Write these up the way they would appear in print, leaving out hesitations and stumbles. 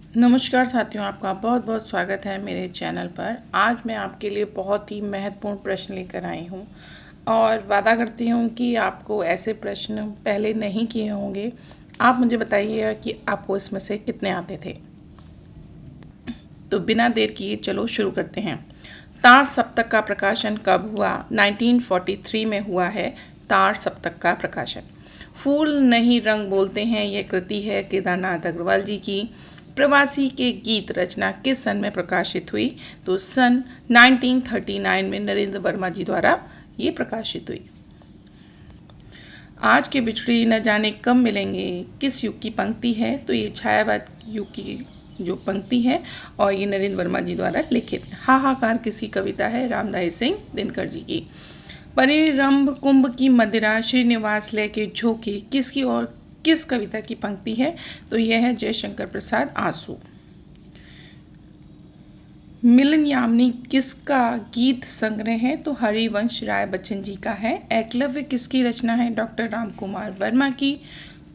नमस्कार साथियों, आपका बहुत बहुत स्वागत है मेरे चैनल पर। आज मैं आपके लिए बहुत ही महत्वपूर्ण प्रश्न लेकर आई हूँ और वादा करती हूँ कि आपको ऐसे प्रश्न पहले नहीं किए होंगे। आप मुझे बताइएगा कि आपको इसमें से कितने आते थे। तो बिना देर किए चलो शुरू करते हैं। तार सप्तक का प्रकाशन कब हुआ? 1943 में हुआ है तार सप्तक का प्रकाशन। फूल नहीं रंग बोलते हैं, यह कृति है केदारनाथ अग्रवाल जी की। प्रवासी के गीत रचना किस सन में प्रकाशित हुई? तो सन 1939 में नरेंद्र वर्मा जी द्वारा ये प्रकाशित हुई। आज के बिछड़े न जाने कब मिलेंगे किस युग की पंक्ति है? तो ये छायावाद युग की जो पंक्ति है और ये नरेंद्र वर्मा जी द्वारा लिखित। हाहाकार किसी कविता है? रामधारी सिंह दिनकर जी की। परिरंभ कुंभ की मदिरा श्रीनिवास लय के झोंके किसकी और किस कविता की पंक्ति है? तो यह है जयशंकर प्रसाद आंसू। मिलन यामिनी किसका गीत संग्रह है? तो हरिवंश राय बच्चन जी का है। एकलव्य किसकी रचना है? डॉक्टर राम कुमार वर्मा की।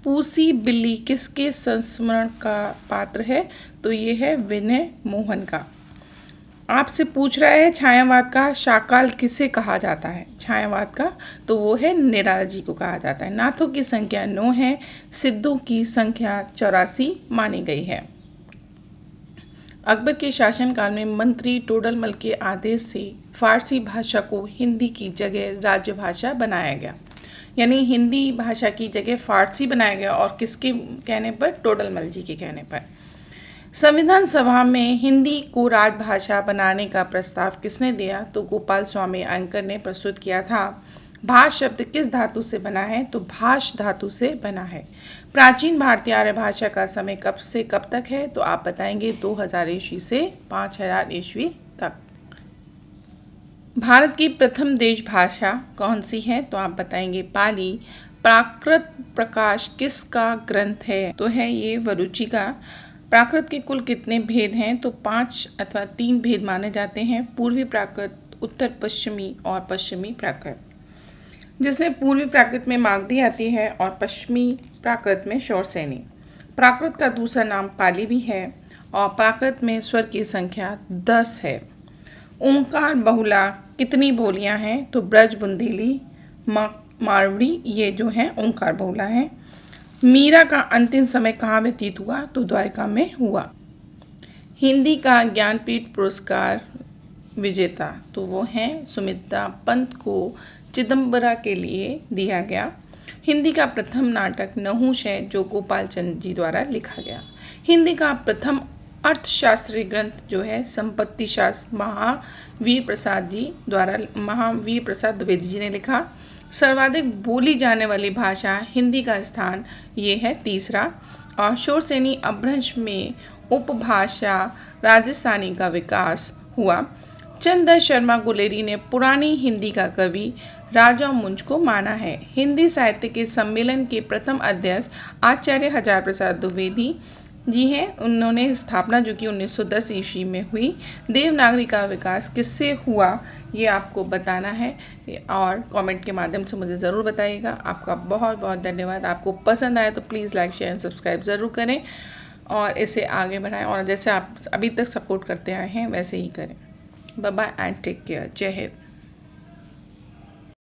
पूसी बिल्ली किसके संस्मरण का पात्र है? तो ये है विनय मोहन का। आपसे पूछ रहा है छायावाद का शाकाल किसे कहा जाता है? छायावाद का तो वो है निराला जी को कहा जाता है। नाथों की संख्या 9 है, सिद्धों की संख्या 84 मानी गई है। अकबर के शासनकाल में मंत्री टोडरमल के आदेश से फारसी भाषा को हिंदी की जगह राजभाषा बनाया गया, यानी हिंदी भाषा की जगह फारसी बनाया गया। और किसके कहने पर? टोडरमल जी के कहने पर। संविधान सभा में हिंदी को राजभाषा बनाने का प्रस्ताव किसने दिया? तो गोपाल स्वामी अयंकर ने प्रस्तुत किया था। भाष शब्द किस धातु से बना है? तो भाष धातु से बना है। प्राचीन भारतीय आर्य भाषा का समय कब से कब तक है? तो आप बताएंगे 2000 ईस्वी से 5000 ईस्वी तक। भारत की प्रथम देश भाषा कौन सी है? तो आप बताएंगे पाली। प्राकृत प्रकाश किसका ग्रंथ है? तो है ये वरुचि का। प्राकृत के कुल कितने भेद हैं? तो 5 अथवा 3 भेद माने जाते हैं। पूर्वी प्राकृत, उत्तर पश्चिमी और पश्चिमी प्राकृत, जिसमें पूर्वी प्राकृत में मागधी आती है और पश्चिमी प्राकृत में शौरसेनी। प्राकृत का दूसरा नाम पाली भी है और प्राकृत में स्वर की संख्या 10 है। ओंकार बहुला कितनी बोलियां हैं? तो ब्रज, बुंदेली, मारवाड़ी ये जो है ओंकार बहुला है। मीरा का अंतिम समय कहाँ व्यतीत हुआ? तो द्वारिका में हुआ। हिंदी का ज्ञानपीठ पुरस्कार विजेता तो वो हैं सुमित्रा पंत को चिदम्बरा के लिए दिया गया। हिंदी का प्रथम नाटक नहुष है जो गोपाल चंद जी द्वारा लिखा गया। हिंदी का प्रथम अर्थशास्त्री ग्रंथ जो है संपत्ति शास्त्र महावीर प्रसाद द्विवेदी जी ने लिखा। सर्वाधिक बोली जाने वाली भाषा हिंदी का स्थान ये है तीसरा। और शौरसेनी अपभ्रंश में उपभाषा राजस्थानी का विकास हुआ। चंद्र शर्मा गुलेरी ने पुरानी हिंदी का कवि राजा मुंज को माना है। हिंदी साहित्य के सम्मेलन के प्रथम अध्यक्ष आचार्य हजार प्रसाद द्विवेदी जी हैं। उन्होंने स्थापना जो कि 1910 ईस्वी में हुई। देवनागरी का विकास किससे हुआ ये आपको बताना है और कमेंट के माध्यम से मुझे ज़रूर बताइएगा। आपका बहुत बहुत धन्यवाद। आपको पसंद आए तो please like share and subscribe ज़रूर करें और इसे आगे बढ़ाएं और जैसे आप अभी तक सपोर्ट करते आए हैं वैसे ही करें। Bye bye and take care. जय हिंद।